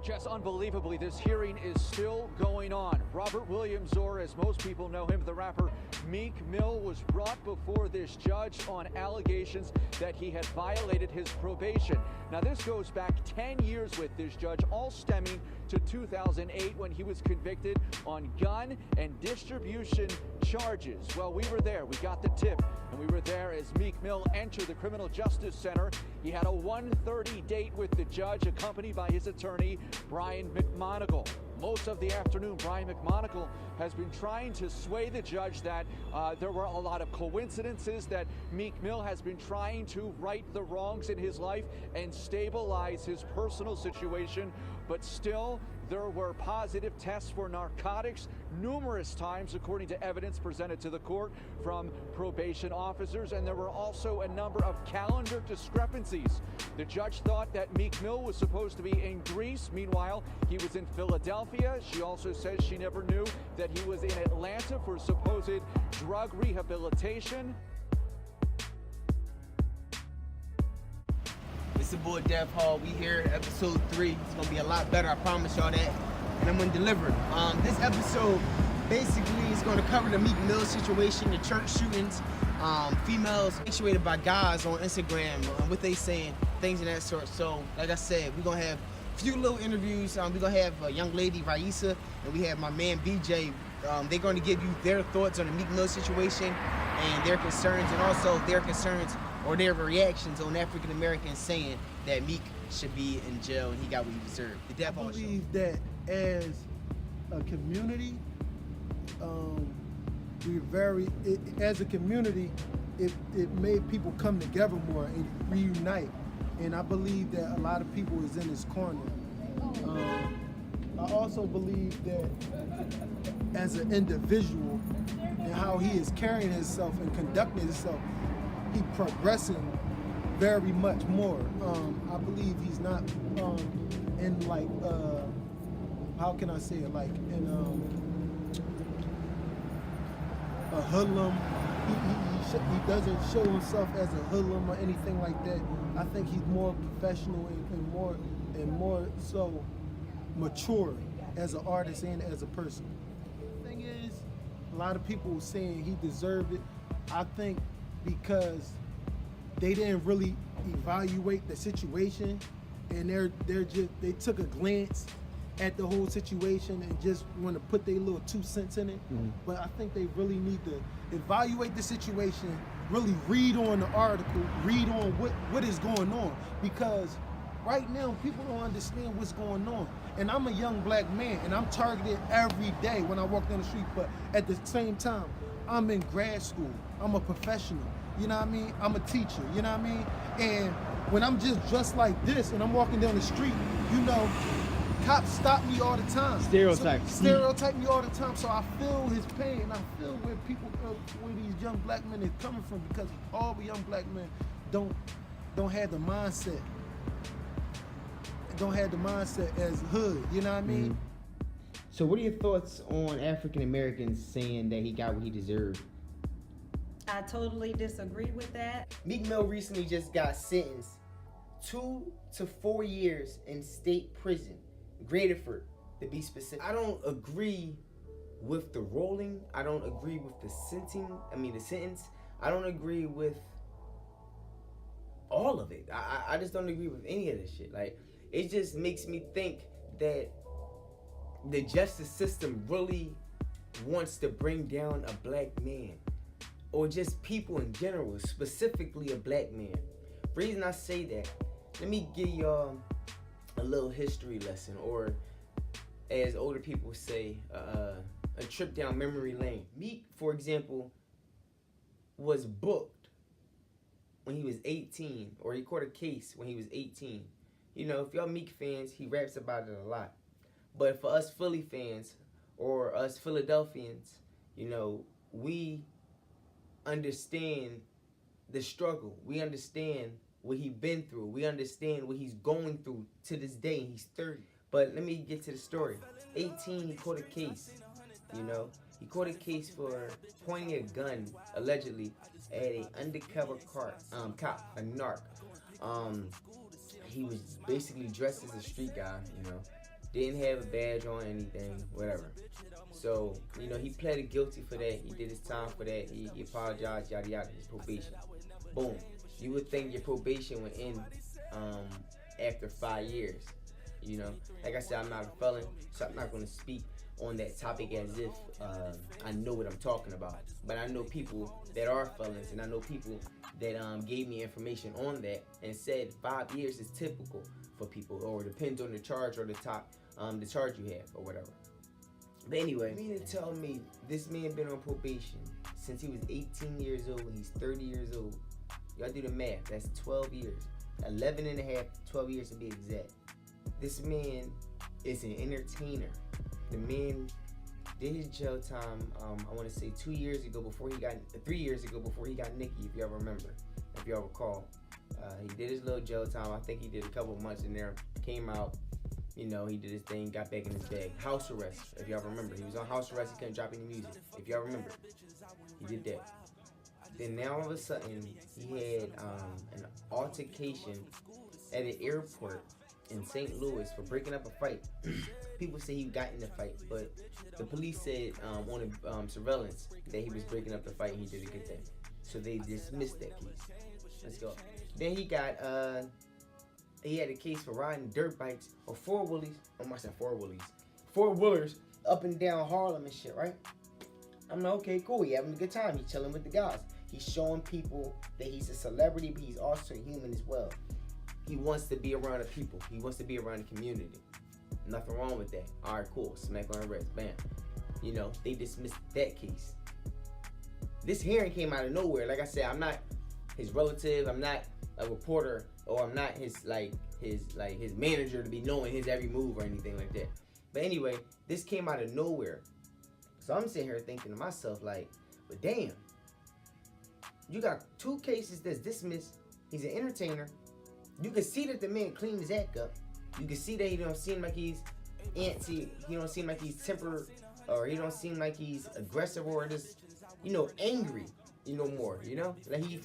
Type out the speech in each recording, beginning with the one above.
Jess, unbelievably, this hearing is still going on. Robert Williams, or as most people know him, the rapper Meek Mill, was brought before this judge on allegations that he had violated his probation. Now, this goes back 10 years with this judge, all stemming to 2008 when he was convicted on gun and distribution charges. Well, we were there. We got the tip, and we were there as Meek Mill entered the Criminal Justice Center. He had a 1:30 date with the judge, accompanied by his attorney, Brian McMonagle. Most of the afternoon, Brian McMonagle has been trying to sway the judge that there were a lot of coincidences, that Meek Mill has been trying to right the wrongs in his life and stabilize his personal situation, but still there were positive tests for narcotics numerous times, according to evidence presented to the court from probation officers, and there were also a number of calendar discrepancies. The judge thought that Meek Mill was supposed to be in Greece. Meanwhile, he was in Philadelphia. She also says she never knew that he was in Atlanta for supposed drug rehabilitation. It's the boy Dev Hall. We here, episode 3. It's gonna be a lot better, I promise y'all that. And I'm gonna deliver. This episode basically is gonna cover the Meek Mill situation, the church shootings, females actuated by guys on Instagram, what they saying, things of that sort. So, like I said, we're gonna have a few little interviews. We're gonna have a young lady, Raisa, and we have my man BJ. They're gonna give you their thoughts on the Meek Mill situation and their concerns, and also their concerns or their reactions on African Americans saying that Meek should be in jail and he got what he deserved. The Dev Hall Show. I believe that as a community, as a community, it made people come together more and reunite. And I believe that a lot of people is in his corner. I also believe that as an individual and how he is carrying himself and conducting himself, he progressing very much more. I believe he's not in like how can I say it, like in a hoodlum. He doesn't show himself as a hoodlum or anything like that. I think he's more professional and more so mature as an artist and as a person. The thing is, a lot of people were saying he deserved it. I think because they didn't really evaluate the situation, and they took a glance at the whole situation and just want to put their little 2 cents in it. Mm-hmm. But I think they really need to evaluate the situation, really read on the article, read on what is going on, because right now people don't understand what's going on. And I'm a young black man, and I'm targeted every day when I walk down the street, but at the same time, I'm in grad school. I'm a professional, you know what I mean? I'm a teacher, you know what I mean? And when I'm just dressed like this and I'm walking down the street, you know, cops stop me all the time. Stereotype Me all the time. So I feel his pain. I feel where these young black men is coming from, because all the young black men don't have the mindset. Don't have the mindset as hood, you know what I mean? Mm-hmm. So what are your thoughts on African Americans saying that he got what he deserved? I totally disagree with that. Meek Mill recently just got sentenced 2 to 4 years in state prison, Graterford to be specific. I don't agree with the ruling. I don't agree with the sentence. I don't agree with all of it. I just don't agree with any of this shit. Like, it just makes me think that the justice system really wants to bring down a black man, or just people in general, specifically a black man. The reason I say that, let me give y'all a little history lesson, or as older people say, a trip down memory lane. Meek, for example, was booked when he was 18, or he caught a case when he was 18. You know, if y'all Meek fans, he raps about it a lot. But for us Philly fans, or us Philadelphians, you know, we understand the struggle. We understand what he's been through. We understand what he's going through to this day. He's 30. But let me get to the story. 18, he caught a case, you know. He caught a case for pointing a gun, allegedly, at a undercover cop, a narc. He was basically dressed as a street guy, you know. Didn't have a badge on, anything, whatever. So, you know, he pleaded guilty for that. He did his time for that. He apologized, yada yada, his probation. Boom. You would think your probation would end after 5 years. You know, like I said, I'm not a felon, so I'm not going to speak on that topic as if I know what I'm talking about. But I know people that are felons, and I know people that gave me information on that and said 5 years is typical for people, or depends on the charge or the charge you have or whatever. But anyway, you mean to tell me this man been on probation since he was 18 years old and he's 30 years old? Y'all do the math. That's 12 years. 11 and a half, 12 years to be exact. This man is an entertainer. The man did his jail time, I want to say 2 years ago before he got, 3 years ago before he got Nicki, if y'all remember, if y'all recall. He did his little jail time. I think he did a couple of months in there, came out, you know, he did his thing, got back in his bag. House arrest, if y'all remember. He was on house arrest, he couldn't drop any music, if y'all remember. He did that. Then now all of a sudden, he had an altercation at an airport in St. Louis for breaking up a fight. People say he got in the fight, but the police said on surveillance that he was breaking up the fight and he did a good thing. So they dismissed that case. Let's go. Then he got, he had a case for riding dirt bikes or four-wheelers up and down Harlem and shit, right? I'm like, okay, cool. He having a good time. He's chilling with the guys. He's showing people that he's a celebrity, but he's also a human as well. He wants to be around the people. He wants to be around the community. Nothing wrong with that. All right, cool. Smack on the wrist. Bam. You know, they dismissed that case. This hearing came out of nowhere. Like I said, I'm not his relative. I'm not a reporter, or I'm not his manager to be knowing his every move or anything like that. But anyway, this came out of nowhere. So I'm sitting here thinking to myself, like, but damn, you got 2 cases that's dismissed. He's an entertainer. You can see that the man cleaned his act up. You can see that he don't seem like he's antsy. He don't seem like he's tempered, or he don't seem like he's aggressive or just, you know, angry, you know, more, you know? Like he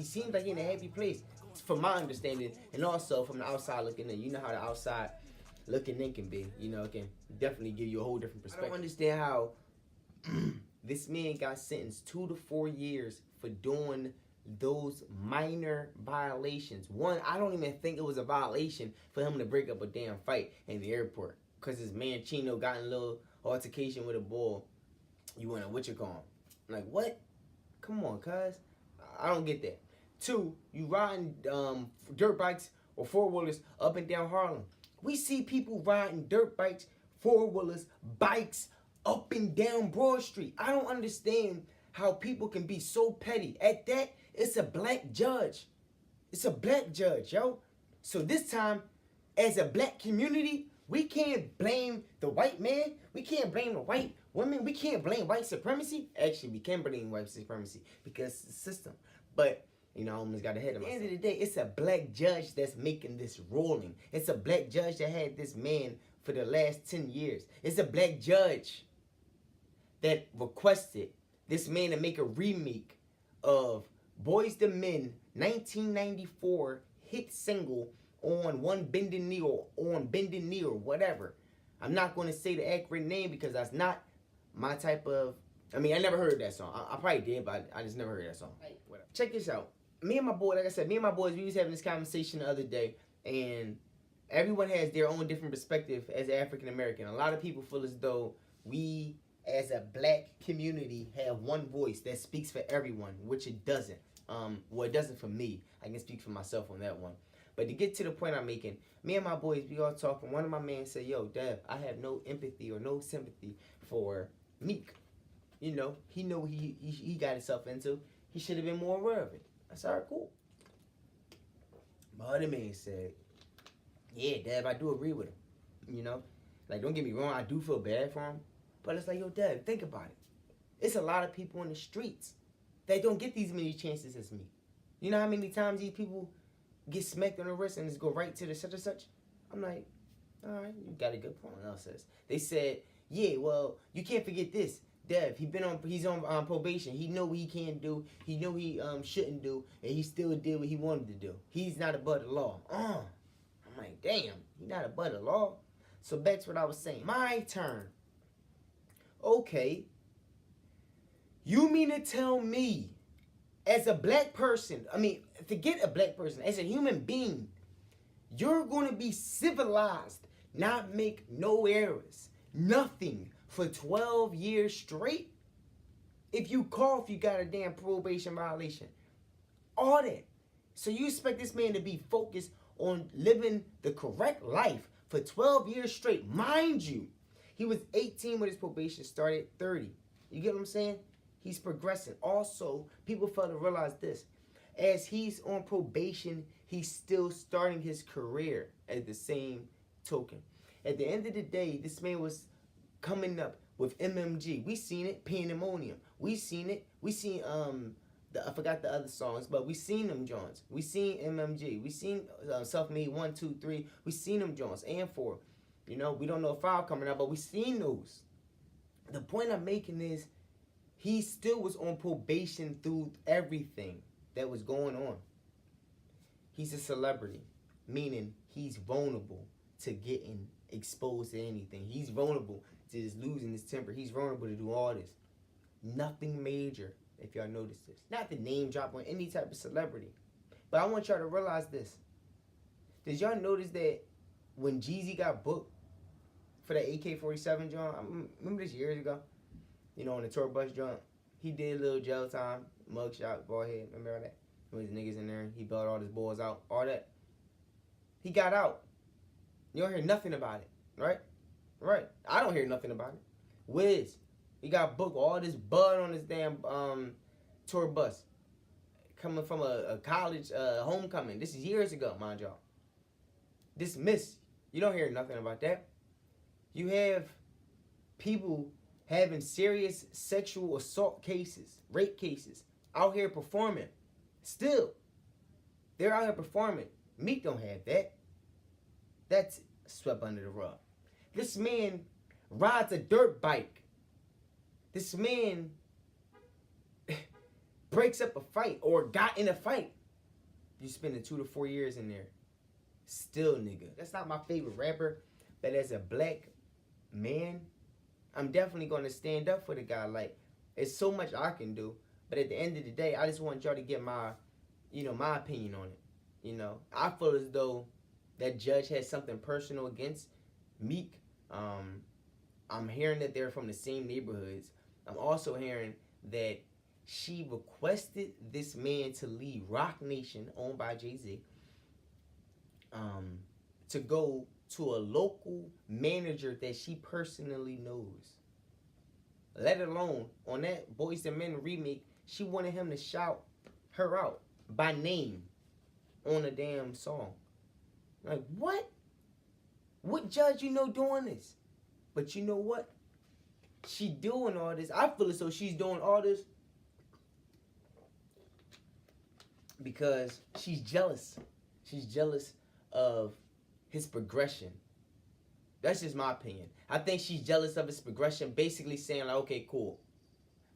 seems like he's in a happy place, from my understanding, and also from the outside looking in. You know how the outside looking in can be, you know, it can definitely give you a whole different perspective. I don't understand how this man got sentenced 2 to 4 years for doing those minor violations. One, I don't even think it was a violation for him to break up a damn fight in the airport, because his man Chino got in a little altercation with a bull. You want to, what you call him? Like, what? Come on, cuz. I don't get that. 2, you riding dirt bikes or four-wheelers up and down Harlem. We see people riding dirt bikes, four-wheelers, bikes up and down Broad Street. I don't understand how people can be so petty. At that, it's a black judge. It's a black judge, yo. So this time, as a black community, we can't blame the white man. We can't blame the white women. We can't blame white supremacy. Actually, we can blame white supremacy because it's the system. But, you know, I almost got ahead of myself. At the end of the day, it's a black judge that's making this ruling. It's a black judge that had this man for the last 10 years. It's a black judge that requested this man to make a remake of Boyz II Men 1994 hit single on One Bending Knee or On Bending Knee or whatever. I'm not going to say the accurate name because that's not my type of... I mean, I never heard that song. I probably did, but I just never heard that song. Whatever. Check this out. Me and my boy, like I said, me and my boys, we was having this conversation the other day, and everyone has their own different perspective as African American. A lot of people feel as though we, as a black community, have one voice that speaks for everyone, which it doesn't. Well, it doesn't for me. I can speak for myself on that one. But to get to the point I'm making, me and my boys, we all talking. One of my men said, yo, Dev, I have no empathy or no sympathy for Meek. You know he got himself into. He should have been more aware of it. I said, all right, cool. My other man said, yeah, Dev, I do agree with him. You know? Like, don't get me wrong, I do feel bad for him. But it's like, yo, Dev, think about it. It's a lot of people in the streets that don't get these many chances as me. You know how many times these people get smacked on the wrist and just go right to the such and such? I'm like, all right, you got a good point. Else says. They said, yeah, well, you can't forget this. Dev, he's on probation. He know what he can do. He know he shouldn't do, and he still did what he wanted to do. He's not above the law. I'm like, damn, he's not above the law. So back to what I was saying. My turn. Okay. You mean to tell me, as a black person, forget a black person, as a human being, you're going to be civilized, not make no errors, nothing, for 12 years straight? If you cough, you got a damn probation violation. All that. So you expect this man to be focused on living the correct life for 12 years straight. Mind you, he was 18 when his probation started, 30. You get what I'm saying? He's progressing. Also, people fail to realize this. As he's on probation, he's still starting his career at the same token. At the end of the day, this man was coming up with MMG. We seen it, Pandemonium. We seen it. We seen I forgot the other songs, but we seen them Jones. We seen MMG. We seen Self-Made 1, 2, 3. We seen them Jones and 4. You know, we don't know if 5 coming out, but we seen those. The point I'm making is he still was on probation through everything that was going on. He's a celebrity, meaning he's vulnerable to getting exposed to anything. He's vulnerable to just losing his temper. He's vulnerable to do all this. Nothing major, if y'all notice this. Not the name drop on any type of celebrity. But I want y'all to realize this. Did y'all notice that when Jeezy got booked for that AK-47 joint, I remember this years ago, you know, on the tour bus joint, he did a little jail time, mugshot, bald head, remember all that? There was niggas in there, he bailed all his boys out, all that. He got out. You don't hear nothing about it, right? Right. I don't hear nothing about it. Wiz, he got booked, all this bud on his damn tour bus. Coming from a college homecoming. This is years ago, mind y'all. Dismissed. You don't hear nothing about that. You have people having serious sexual assault cases, rape cases, out here performing. Still, they're out here performing. Meek don't have that. That's swept under the rug. This man rides a dirt bike. This man breaks up a fight or got in a fight. You spending 2 to 4 years in there. Still, nigga. That's not my favorite rapper, but as a black man, I'm definitely going to stand up for the guy. Like, it's so much I can do, but at the end of the day, I just want y'all to get my opinion on it. You know, I feel as though that judge has something personal against Meek. I'm hearing that they're from the same neighborhoods. I'm also hearing that she requested this man to leave Rock Nation, owned by Jay-Z, to go to a local manager that she personally knows. Let alone, on that Boyz II Men remake, she wanted him to shout her out by name on a damn song. Like, what? What judge you know doing this? But you know what? She doing all this. I feel as though she's doing all this because she's jealous. She's jealous of his progression. That's just my opinion. I think she's jealous of his progression, basically saying like, okay, cool.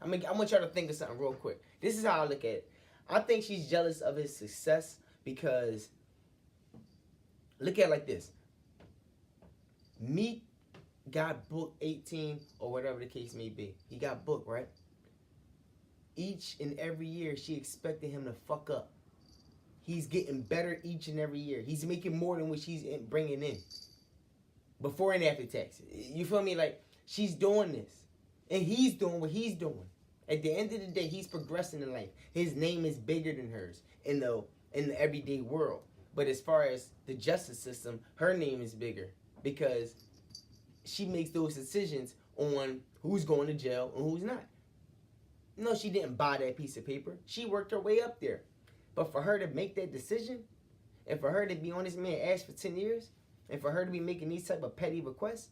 I want y'all to think of something real quick. This is how I look at it. I think she's jealous of his success because, look at it like this. Meek got booked 18 or whatever the case may be. He got booked, right? Each and every year, she expected him to fuck up. He's getting better each and every year. He's making more than what she's bringing in. Before and after tax. You feel me? Like, she's doing this. And he's doing what he's doing. At the end of the day, he's progressing in life. His name is bigger than hers in the everyday world. But as far as the justice system, her name is bigger. Because she makes those decisions on who's going to jail and who's not. No, she didn't buy that piece of paper. She worked her way up there. But for her to make that decision, and for her to be on this man's ass for 10 years, and for her to be making these type of petty requests,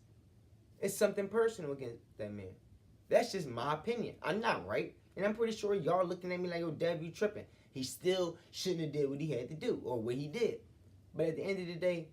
it's something personal against that man. That's just my opinion. I'm not right. And I'm pretty sure y'all looking at me like, oh, Dev, you tripping. He still shouldn't have did what he had to do, or what he did. But at the end of the day,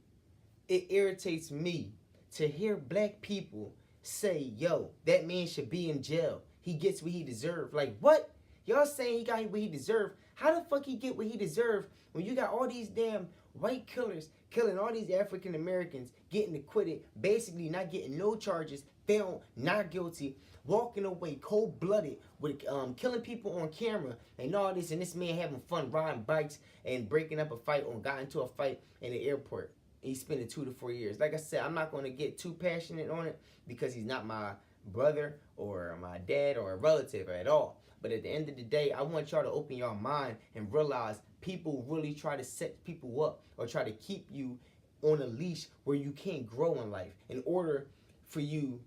it irritates me to hear black people say, yo, that man should be in jail. He gets what he deserves. Like, what? Y'all saying he got what he deserved. How the fuck he get what he deserved when you got all these damn white killers killing all these African Americans getting acquitted, basically not getting no charges, found not guilty, walking away cold-blooded with killing people on camera and all this, and this man having fun riding bikes and breaking up a fight or got into a fight in the airport. He's spending 2 to 4 years. Like I said, I'm not going to get too passionate on it because he's not my brother or my dad or a relative at all. But at the end of the day, I want y'all to open your mind and realize people really try to set people up or try to keep you on a leash where you can't grow in life in order for you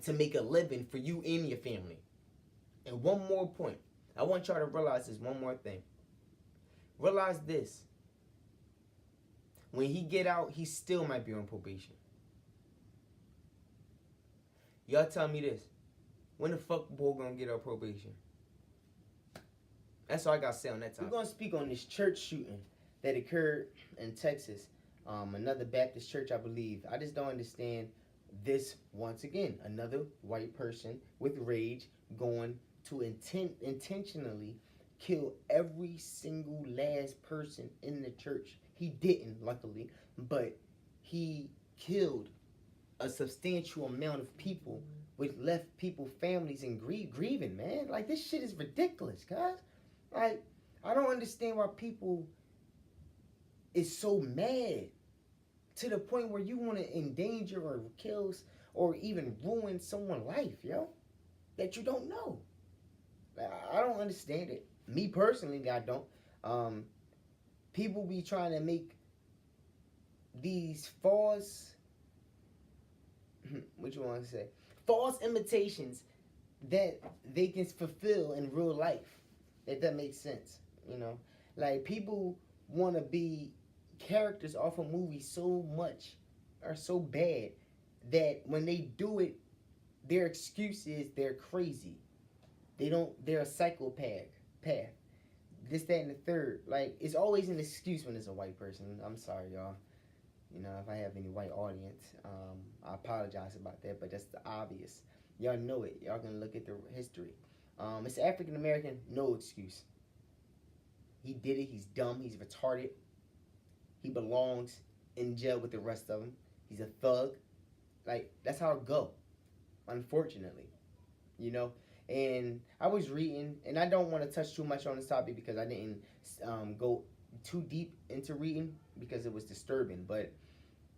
to make a living for you and your family. And one more point. I want y'all to realize this one more thing. Realize this. When he get out, he still might be on probation. Y'all tell me this. When the fuck boy gonna get out probation? That's all I got to say on that time. We're going to speak on this church shooting that occurred in Texas. Another Baptist church, I believe. I just don't understand this once again. Another white person with rage going to intentionally kill every single last person in the church. He didn't, luckily, but he killed a substantial amount of people, which left people, families, and grieving, man. Like, this shit is ridiculous, guys. Like, I don't understand why people is so mad to the point where you want to endanger or kill or even ruin someone's life, yo, that you don't know. I don't understand it. Me personally, I don't. People be trying to make these false, what you want to say, false imitations that they can fulfill in real life. If that makes sense, you know, like people want to be characters off a movie so much or so bad that when they do it, their excuse is they're crazy. They're a psychopath. This, that, and the third. Like, it's always an excuse when it's a white person. I'm sorry, y'all. You know, if I have any white audience, I apologize about that, but that's the obvious. Y'all know it. Y'all can look at the history. It's African American, no excuse. He did it. He's dumb. He's retarded. He belongs in jail with the rest of them. He's a thug. Like, that's how it go, unfortunately. You know? And I was reading, and I don't want to touch too much on this topic because I didn't go too deep into reading because it was disturbing. But,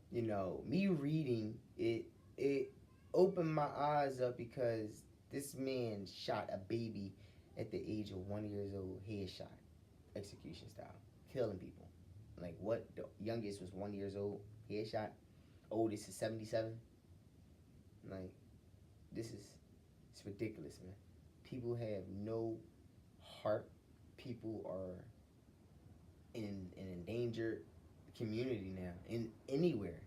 you know, me reading, it opened my eyes up because this man shot a baby at the age of 1 year old, headshot, execution style, killing people. Like, what? The youngest was 1 year old, headshot. Oldest is 77. Like, it's ridiculous, man. People have no heart. People are in an endangered community now, in anywhere.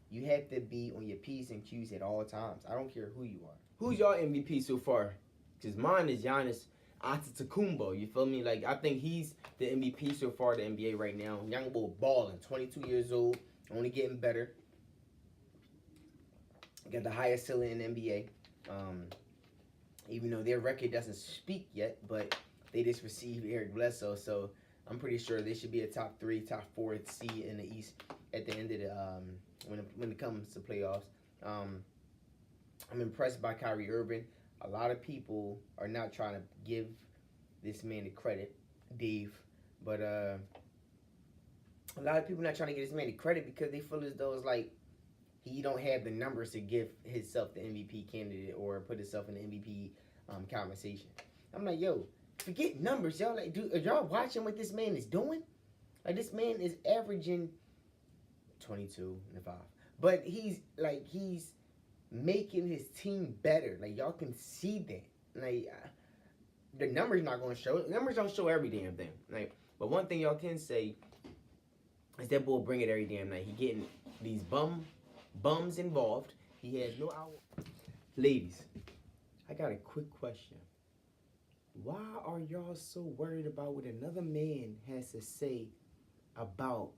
You have to be on your P's and Q's at all times. I don't care who you are. Who's y'all MVP so far? Because mine is Giannis Antetokounmpo. You feel me? Like, I think he's the MVP so far in the NBA right now. Young boy balling, 22 years old, only getting better. Got the highest ceiling in the NBA. Even though their record doesn't speak yet, but they just received Eric Bledsoe, so I'm pretty sure they should be a top 3, top 4 seed in the East at the end of the when it comes to playoffs. I'm impressed by Kyrie Irving. A lot of people are not trying to give this man the credit, Dave, but a lot of people not trying to give this man the credit because they feel as though it's like he don't have the numbers to give himself the MVP candidate or put himself in the MVP conversation. I'm like, yo, forget numbers, y'all. Like, dude, are y'all watching what this man is doing? Like, this man is averaging 22 and 5, but he's making his team better. Like, y'all can see that. Like, the numbers not gonna show it. Numbers don't show every damn thing. Like, but one thing y'all can say is that boy bring it every damn night. He getting these bums involved. He has no hour. Ladies, I got a quick question. Why are y'all so worried about what another man has to say about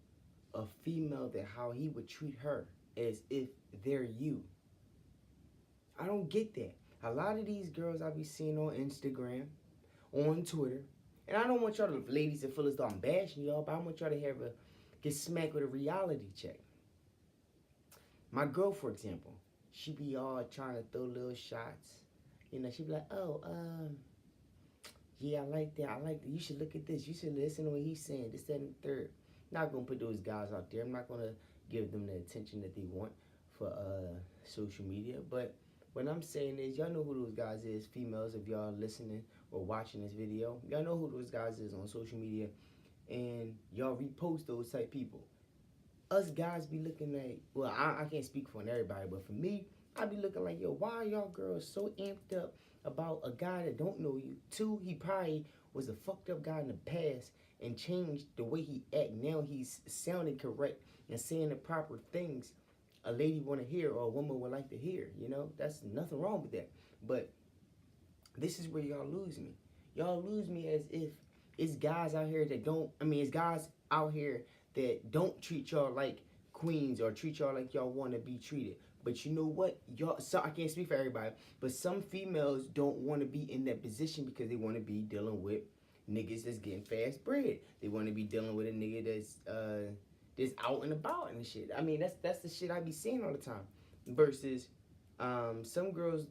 a female, that how he would treat her as if they're you? I don't get that. A lot of these girls I be seeing on Instagram, on Twitter, and I don't want y'all to, ladies, to feel as though I'm bashing y'all, but I want y'all to get smacked with a reality check. My girl, for example, she be all trying to throw little shots. You know, she be like, oh, yeah, I like that. I like that. You should look at this. You should listen to what he's saying. This, that, and the third. I'm not gonna put those guys out there. I'm not gonna give them the attention that they want for social media. But what I'm saying is, y'all know who those guys is, females. If y'all listening or watching this video, y'all know who those guys is on social media, and y'all repost those type people. Us guys be looking like, well, I can't speak for everybody, but for me, I be looking like, yo, why are y'all girls so amped up about a guy that don't know you? Two, he probably was a fucked up guy in the past and changed the way he act. Now he's sounding correct and saying the proper things a lady want to hear or a woman would like to hear. You know, that's nothing wrong with that. But this is where y'all lose me. Y'all lose me as if it's guys out here that don't, it's guys out here that don't treat y'all like queens or treat y'all like y'all want to be treated. But you know what? I can't speak for everybody, but some females don't want to be in that position because they want to be dealing with niggas that's getting fast bread. They want to be dealing with a nigga that's out and about and shit. That's the shit I be seeing all the time. Versus some girls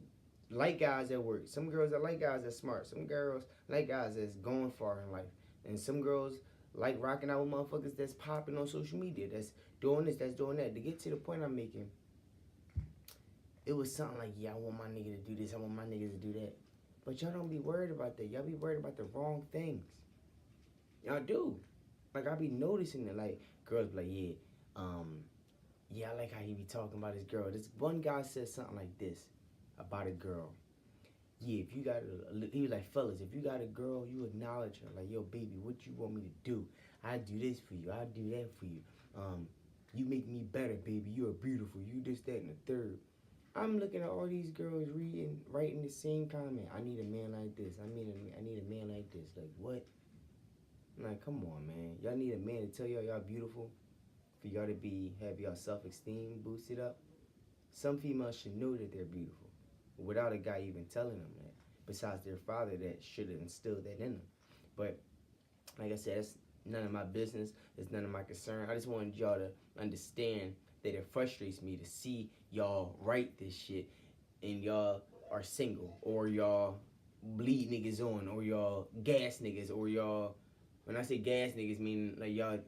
like guys that work. Some girls that like guys that's smart. Some girls like guys that's going far in life. And some girls like rocking out with motherfuckers that's popping on social media, that's doing this, that's doing that. To get to the point I'm making, it was something like, yeah, I want my nigga to do this, I want my niggas to do that. But y'all don't be worried about that. Y'all be worried about the wrong things. Y'all do. Like, I be noticing it. Like, girls be like, yeah, I like how he be talking about his girl. This one guy said something like this about a girl. Yeah, if you got he was like, fellas, if you got a girl, you acknowledge her. Like, yo, baby, what you want me to do? I do this for you. I do that for you. You make me better, baby. You are beautiful. You this, that, and the third. I'm looking at all these girls writing the same comment. I need a man like this. I need a man like this. Like, what? I'm like, come on, man. Y'all need a man to tell y'all beautiful, for y'all to have y'all self-esteem boosted up. Some females should know that they're beautiful without a guy even telling them that, besides their father that should have instilled that in them. But like I said, it's none of my business. It's none of my concern. I just wanted y'all to understand that it frustrates me to see y'all write this shit and y'all are single, or y'all bleed niggas on, or y'all gas niggas, or y'all, when I say gas niggas, meaning like y'all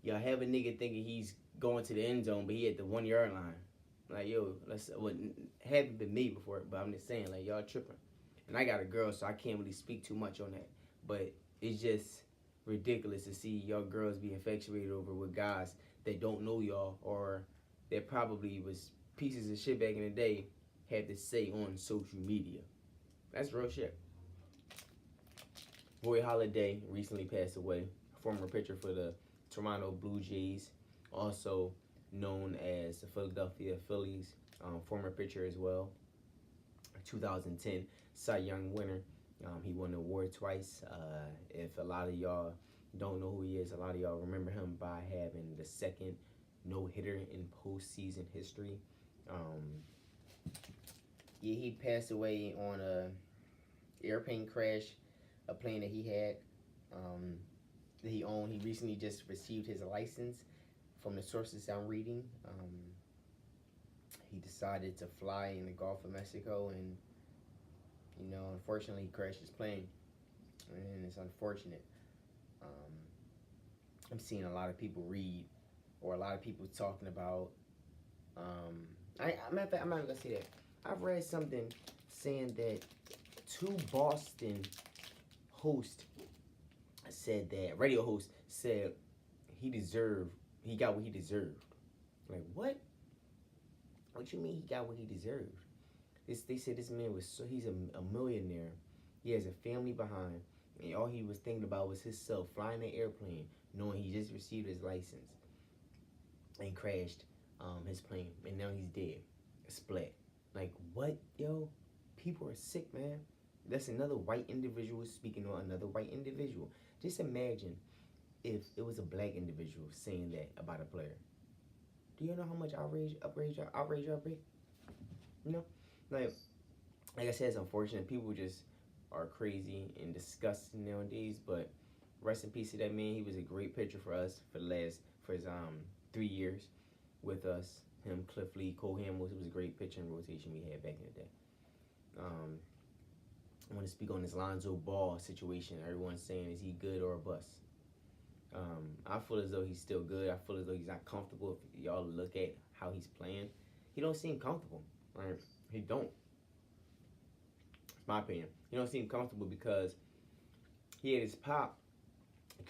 have a nigga thinking he's going to the end zone, but he at the 1 yard line. Like, yo, haven't been me before, but I'm just saying, like, y'all tripping. And I got a girl, so I can't really speak too much on that. But it's just ridiculous to see y'all girls be infatuated over with guys that don't know y'all, or that probably was pieces of shit back in the day, had to say on social media. That's real shit. Roy Halladay recently passed away, former pitcher for the Toronto Blue Jays, also known as the Philadelphia Phillies, former pitcher as well. 2010 Cy Young winner. He won the award twice. If a lot of y'all don't know who he is, a lot of y'all remember him by having the second no-hitter in postseason history. Yeah, he passed away on a airplane crash, a plane that he had, that he owned. He recently just received his license from the sources I'm reading. He decided to fly in the Gulf of Mexico, and unfortunately he crashed his plane, and it's unfortunate. I'm seeing a lot of people read, or a lot of people talking about, matter of fact, I'm not gonna say that. I've read something saying that two Boston hosts said that, radio hosts said he got what he deserved. Like, what? What you mean he got what he deserved? They said this man he's a millionaire. He has a family behind, and all he was thinking about was himself flying an airplane, knowing he just received his license and crashed his plane, and now he's dead, splat. Like, what, yo? People are sick, man. That's another white individual speaking on another white individual. Just imagine if it was a black individual saying that about a player. Do you know how much outrage y'all be? You know? Like I said, it's unfortunate. People just are crazy and disgusting nowadays, but rest in peace to that man. He was a great pitcher for us for his 3 years with us. him, Cliff Lee, Cole Hamels. It was a great pitching rotation we had back in the day. I want to speak on this Lonzo Ball situation. Everyone's saying, is he good or a bust? I feel as though he's still good. I feel as though he's not comfortable. If y'all look at how he's playing, he don't seem comfortable. Right? He don't. It's my opinion. He don't seem comfortable because he had his pop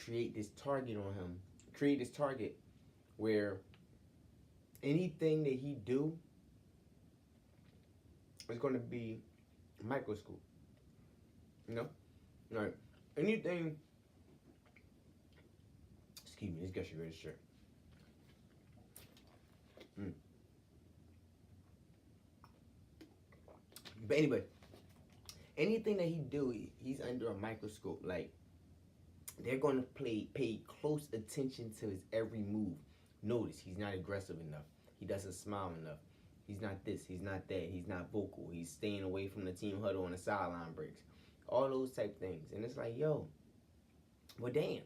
create this target on him. Create this target where anything that he do is going to be a microscope. You know? Like, anything... Excuse me, this guy should read his shirt. But anyway, anything that he do, he's under a microscope. Like, they're going to pay close attention to his every move. Notice, he's not aggressive enough. He doesn't smile enough. He's not this, he's not that. He's not vocal. He's staying away from the team huddle on the sideline breaks. All those type things. And it's like, yo, well, damn.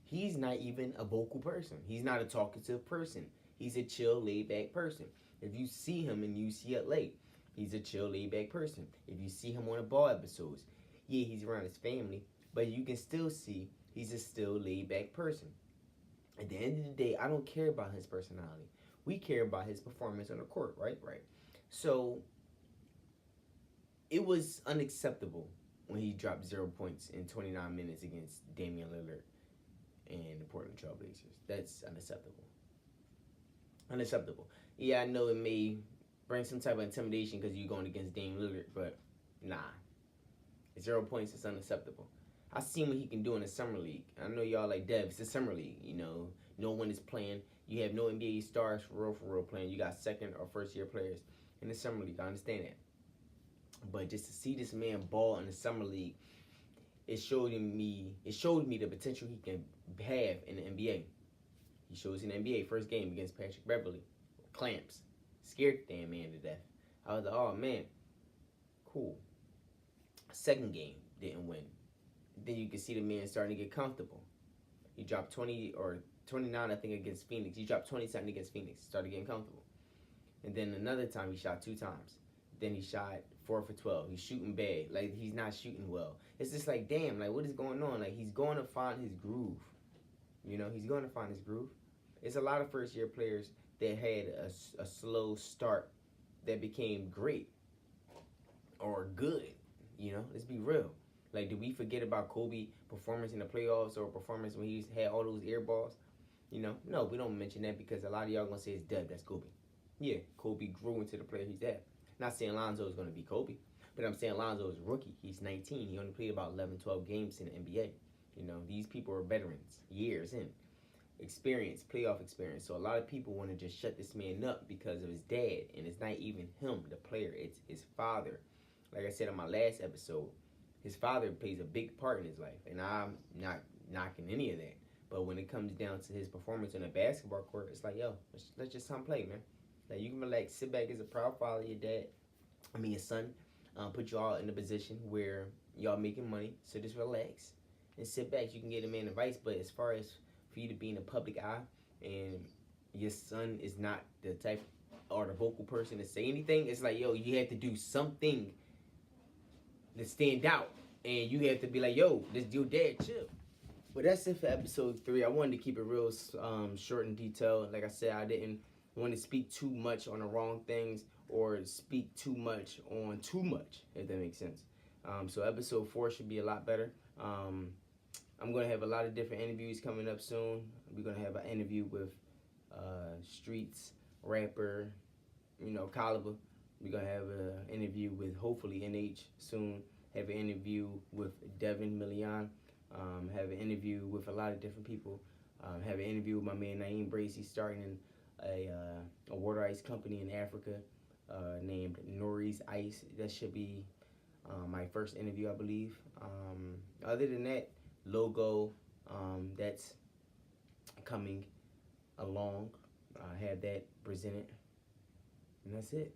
He's not even a vocal person. He's not a talkative person. He's a chill, laid-back person. If you see him in UCLA, he's a chill, laid-back person. If you see him on the ball episodes, yeah, he's around his family, but you can still see he's a still laid-back person. At the end of the day, I don't care about his personality. We care about his performance on the court, right? Right. So, it was unacceptable when he dropped 0 points in 29 minutes against Damian Lillard and the Portland Trail Blazers. That's unacceptable. Unacceptable. Yeah, I know it may bring some type of intimidation because you're going against Dame Lillard, but nah. 0 points is unacceptable. I've seen what he can do in the summer league. I know y'all like, Dev, it's the summer league. You know, no one is playing. You have no NBA stars for real playing. You got second or first year players in the summer league. I understand that. But just to see this man ball in the summer league, it showed me the potential he can have in the NBA. He shows in the NBA first game against Patrick Beverly. Clamps. Scared the damn man to death. I was like, oh man, cool. Second game, didn't win. Then you can see the man starting to get comfortable. He dropped 20 or 29, I think, against Phoenix. He dropped 20-something against Phoenix. Started getting comfortable. And then another time he shot 2 times. Then he shot 4 for 12. He's shooting bad. Like, he's not shooting well. It's just like, damn, like, what is going on? Like, he's going to find his groove. You know, he's going to find his groove. It's a lot of first-year players that had a slow start that became great or good. You know, let's be real. Like, did we forget about Kobe performance in the playoffs or performance when he had all those air balls? You know, no, we don't mention that because a lot of y'all going to say it's Dev, that's Kobe. Yeah, Kobe grew into the player he's at. Not saying Lonzo is going to be Kobe, but I'm saying Lonzo is a rookie. He's 19. He only played about 11, 12 games in the NBA. You know, these people are veterans, years in. Experience, playoff experience. So a lot of people want to just shut this man up because of his dad, and it's not even him, the player. It's his father. Like I said on my last episode, his father plays a big part in his life, and I'm not knocking any of that. But when it comes down to his performance on a basketball court, it's like, yo, let's just play, man. Like, you can relax, sit back as a proud father, your son, put you all in a position where y'all making money, so just relax and sit back. You can get a man advice, but as far as for you to be in the public eye and your son is not the type or the vocal person to say anything, it's like, yo, you have to do something to stand out, and you have to be like, yo, this your dad, chill. But that's it for episode 3. I wanted to keep it real short and detailed. Like I said, I didn't want to speak too much on the wrong things or speak too much on too much, if that makes sense. So episode 4 should be a lot better. I'm going to have a lot of different interviews coming up soon. We're going to have an interview with Streets, rapper, Caliber. We're going to have an interview with, hopefully, NH soon. Have an interview with Devin Million. Have an interview with a lot of different people. Have an interview with my man Naeem Bracy, starting a water ice company in Africa named Nori's Ice. That should be my first interview, I believe. Other than that, logo, that's coming along. I have that presented, and that's it.